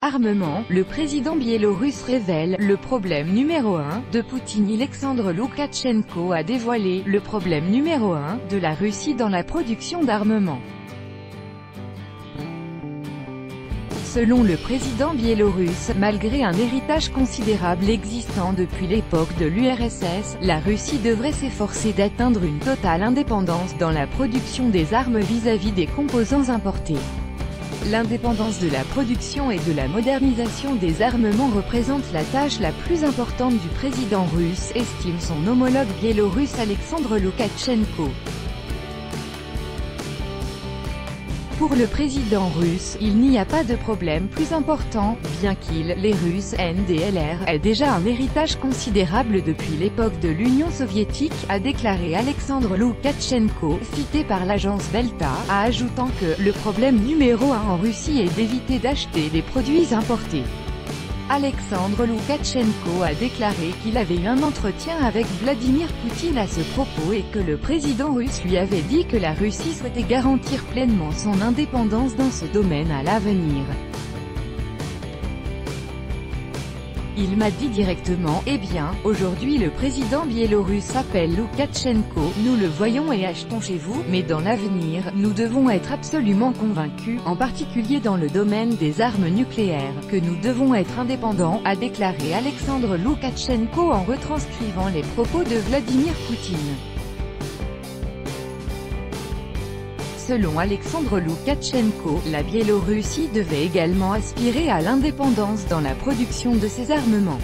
Armement, le président biélorusse révèle le problème numéro 1 de Poutine. Alexandre Loukachenko a dévoilé le problème numéro 1 de la Russie dans la production d'armement. Selon le président biélorusse, malgré un héritage considérable existant depuis l'époque de l'URSS, la Russie devrait s'efforcer d'atteindre une totale indépendance dans la production des armes vis-à-vis des composants importés. L'indépendance de la production et de la modernisation des armements représente la tâche la plus importante du président russe, estime son homologue biélorusse Alexandre Loukachenko. Pour le président russe, il n'y a pas de problème plus important, bien les Russes, NDLR, aient déjà un héritage considérable depuis l'époque de l'Union soviétique, a déclaré Alexandre Loukachenko, cité par l'agence Belta, ajoutant que le problème numéro 1 en Russie est d'éviter d'acheter des produits importés. Alexandre Loukachenko a déclaré qu'il avait eu un entretien avec Vladimir Poutine à ce propos et que le président russe lui avait dit que la Russie souhaitait garantir pleinement son indépendance dans ce domaine à l'avenir. Il m'a dit directement, eh bien, aujourd'hui le président biélorusse s'appelle Loukachenko, nous le voyons et achetons chez vous, mais dans l'avenir, nous devons être absolument convaincus, en particulier dans le domaine des armes nucléaires, que nous devons être indépendants, a déclaré Alexandre Loukachenko en retranscrivant les propos de Vladimir Poutine. Selon Alexandre Loukachenko, la Biélorussie devait également aspirer à l'indépendance dans la production de ses armements.